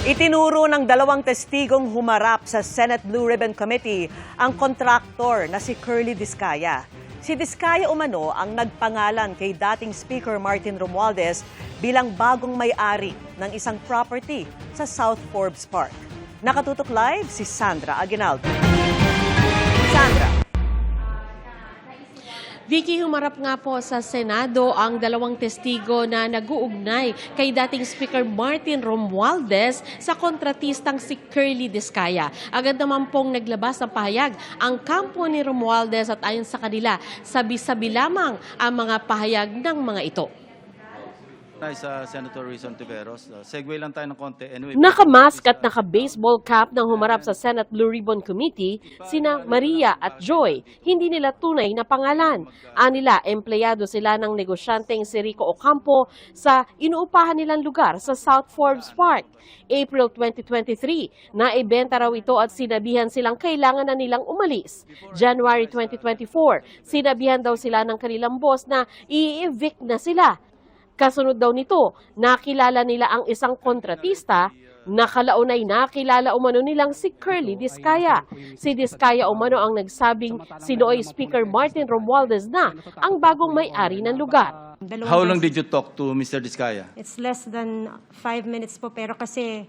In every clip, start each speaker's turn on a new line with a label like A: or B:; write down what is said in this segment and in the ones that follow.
A: Itinuro ng dalawang testigong humarap sa Senate Blue Ribbon Committee ang kontraktor na si Curly Discaya. Si Discaya umano ang nagpangalan kay dating Speaker Martin Romualdez bilang bagong may-ari ng isang property sa South Forbes Park. Nakatutok live si Sandra Aguinaldo. Sandra.
B: Vicky, humarap nga po sa Senado ang dalawang testigo na nag-uugnay kay dating Speaker Martin Romualdez sa kontratistang si Curly Discaya. Agad naman pong naglabas ng pahayag ang kampo ni Romualdez at ayon sa kanila, sabi-sabi lamang ang mga pahayag ng mga ito.
C: Sa Senator Rizon Tiveros, segue lang tayo ng konti. Anyway,
B: Nakamask at naka-baseball cap nang humarap sa Senate Blue Ribbon Committee sina Maria at Joy. Hindi nila tunay na pangalan. Anila, empleyado sila ng negosyanteng si Rico Ocampo sa inuupahan nilang lugar sa South Forbes Park. April 2023, naibenta raw ito at sinabihan silang kailangan na nilang umalis. January 2024, sinabihan daw sila ng kanilang boss na i-evict na sila. Kasunod daw nito, nakilala nila ang isang kontratista, nakalaon ay nakilala umano nilang si Curly Discaya. Si Discaya umano ang nagsabing sinooy Speaker Martin Romualdez na ang bagong may-ari ng lugar.
C: How long did you talk to Mr. Discaya?
D: It's less than 5 minutes po, pero kasi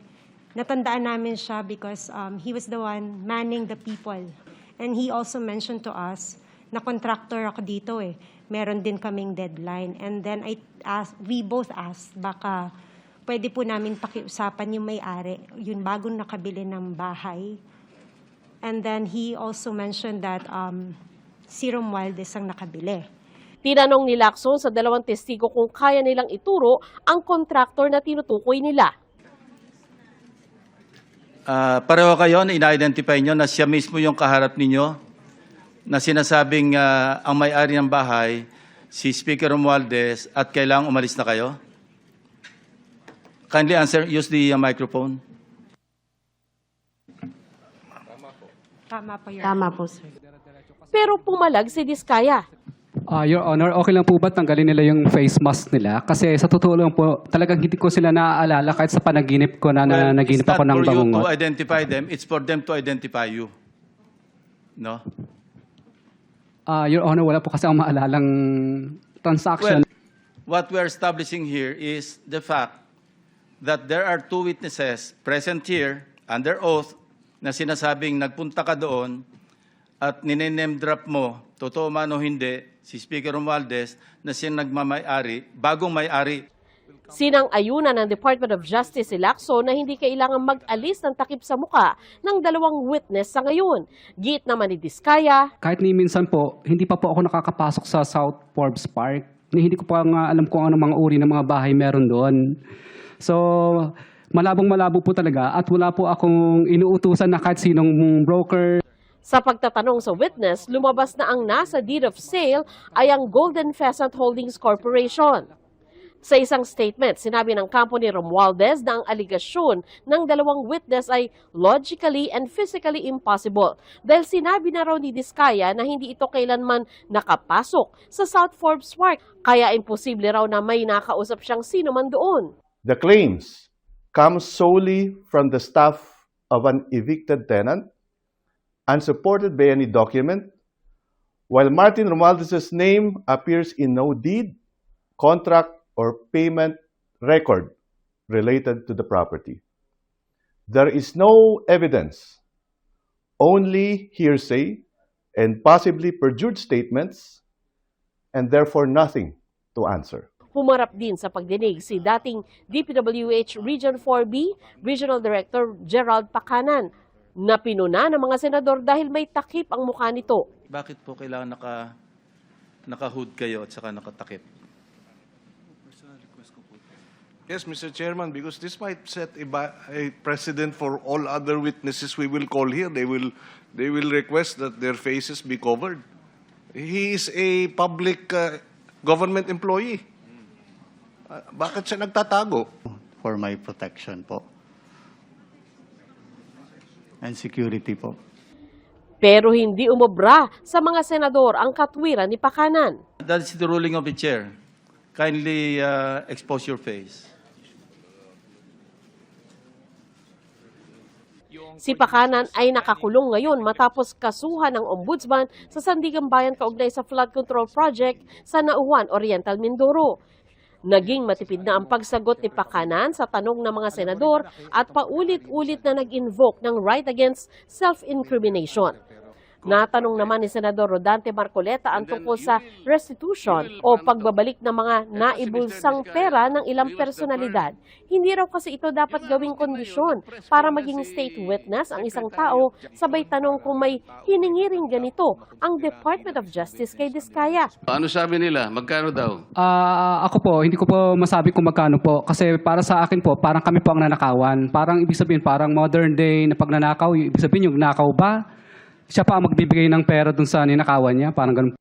D: natandaan namin siya because he was the one manning the people. And he also mentioned to us na contractor ako dito eh. Meron din kaming deadline. And then we both asked, baka pwede po namin pakiusapan yung may-ari, yung bagong nakabili ng bahay. And then he also mentioned that si Romualdez ang nakabili.
B: Tinanong ni Lacson sa dalawang testigo kung kaya nilang ituro ang kontraktor na tinutukoy nila.
C: Pareho kayo na ina-identify nyo na siya mismo yung kaharap ninyo na sinasabing ang may-ari ng bahay, si Speaker Romualdez, at kailangang umalis na kayo? Kindly answer, use the microphone.
D: Tama po, Your
B: Tama po, sir. Pero pumalag si Discaya.
E: Your Honor, okay lang po ba tanggalin nila yung face mask nila? Kasi sa totoo lang po, talagang hindi ko sila naaalala kahit sa panaginip ko na naginip ako ng bangungot.
C: It's not for you to identify them, it's for them to identify you. No?
E: Your Honor, wala po kasi ang maalalang transaction.
C: Well, what we are establishing here is the fact that there are two witnesses present here under oath na sinasabing nagpunta ka doon at nine-name drop mo, totoo man o hindi, si Speaker Romualdez na siya nagmamay-ari, bagong may-ari.
B: Sinang-ayunan ng Department of Justice si Lacson na hindi kailangang mag-alis ng takip sa muka ng dalawang witness sa ngayon. Giit naman ni Discaya.
E: Kahit ni minsan po, hindi pa po ako nakakapasok sa South Forbes Park. Hindi ko pa nga alam kung ano mga uri ng mga bahay meron doon. So, malabong-malabo po talaga at wala po akong inuutusan na kahit sinong broker.
B: Sa pagtatanong sa witness, lumabas na ang nasa deed of sale ay ang Golden Pheasant Holdings Corporation. Sa isang statement, sinabi ng kampo ni Romualdez na ang aligasyon ng dalawang witness ay logically and physically impossible dahil sinabi na raw ni Discaya na hindi ito kailanman nakapasok sa South Forbes Park, kaya imposible raw na may nakausap siyang sino man doon.
F: The claims come solely from the staff of an evicted tenant, unsupported by any document, while Martin Romualdez's name appears in no deed, contract, or payment record related to the property. There is no evidence, only hearsay and possibly perjured statements, and therefore nothing to answer.
B: Humarap din sa pagdinig si dating DPWH Region 4B Regional Director Gerald Pacanan na pinuna ng mga senador dahil may takip ang mukha nito.
C: Bakit po kailangan naka-hood kayo at saka nakatakip?
G: Yes, Mr. Chairman, because this might set a precedent for all other witnesses we will call here. They will request that their faces be covered. He is a public government employee. Bakit siya nagtatago?
H: For my protection po. And security po.
B: Pero hindi umobra sa mga senador ang katwiran ni Pacanan.
C: That is the ruling of the chair. Kindly expose your face.
B: Si Pakanan ay nakakulong ngayon matapos kasuhan ng ombudsman sa Sandigan Bayan kaugnay sa flood control project sa Nauhan, Oriental, Mindoro. Naging matipid na ang pagsagot ni Pakanan sa tanong ng mga senador at paulit-ulit na nag-invoke ng right against self-incrimination. Natanong naman ni Senador Rodante Marcoleta ang tungkol sa restitution o pagbabalik ng mga naibulsang pera ng ilang personalidad. Hindi raw kasi ito dapat gawing kondisyon para maging state witness ang isang tao, sabay tanong kung may hiningi ring ganito ang Department of Justice kay Diskaya.
I: Ano sabi nila? Magkano daw?
E: Ako po, hindi ko po masabi kung magkano po. Kasi para sa akin po, parang kami po ang nanakawan. Parang ibig sabihin, parang modern day na pagnanakaw. Ibig sabihin, yung nakaw ba? Siya pa ang magbibigay ng pera dun sa ninakawan niya. Parang ganun.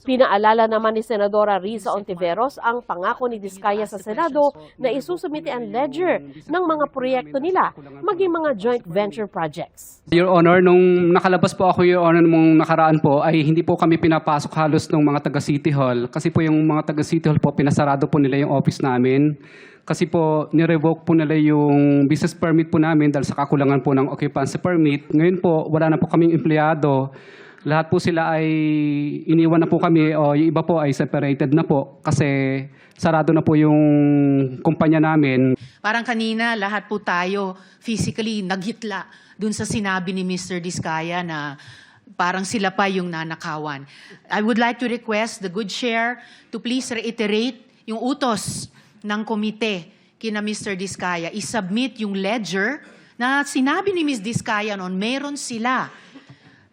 B: Pinaalala naman ni Senadora Riza Ontiveros ang pangako ni Diskaya sa Senado na isusumite ang ledger ng mga proyekto nila, maging mga joint venture projects.
E: Your Honor, nung nakalabas po ako, Your Honor, nung nakaraan po, ay hindi po kami pinapasok halos ng mga taga City Hall. Kasi po yung mga taga City Hall po, pinasarado po nila yung office namin. Kasi po, nirevoke po nila yung business permit po namin dahil sa kakulangan po ng occupancy permit. Ngayon po, wala na po kaming empleyado. Lahat po sila ay iniwan na po kami o yung iba po ay separated na po kasi sarado na po yung kumpanya namin.
J: Parang kanina, lahat po tayo physically naghitla dun sa sinabi ni Mr. Diskaya na parang sila pa yung nanakawan. I would like to request the good chair to please reiterate yung utos ng komite kina Mr. Diskaya. I-submit yung ledger na sinabi ni Ms. Diskaya noon, meron sila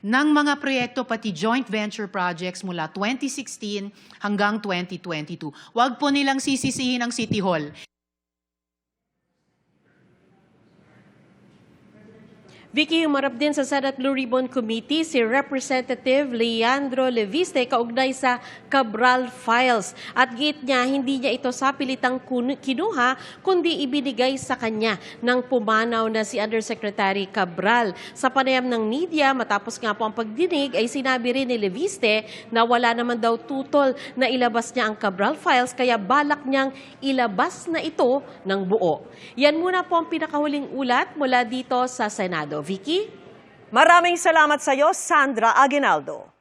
J: ng mga proyekto pati joint venture projects mula 2016 hanggang 2022. Huwag po nilang sisisihin ang City Hall.
B: Vicky, humarap din sa Senate Blue Ribbon Committee si Representative Leandro Leviste kaugnay sa Cabral Files. At giit niya, hindi niya ito sapilitang kinuha, kundi ibinigay sa kanya ng pumanaw na si Undersecretary Cabral. Sa panayam ng media, matapos nga po ang pagdinig, ay sinabi rin ni Leviste na wala naman daw tutol na ilabas niya ang Cabral Files, kaya balak niyang ilabas na ito ng buo. Yan muna po ang pinakahuling ulat mula dito sa Senado. Vicky?
A: Maraming salamat sa iyo, Sandra Aguinaldo.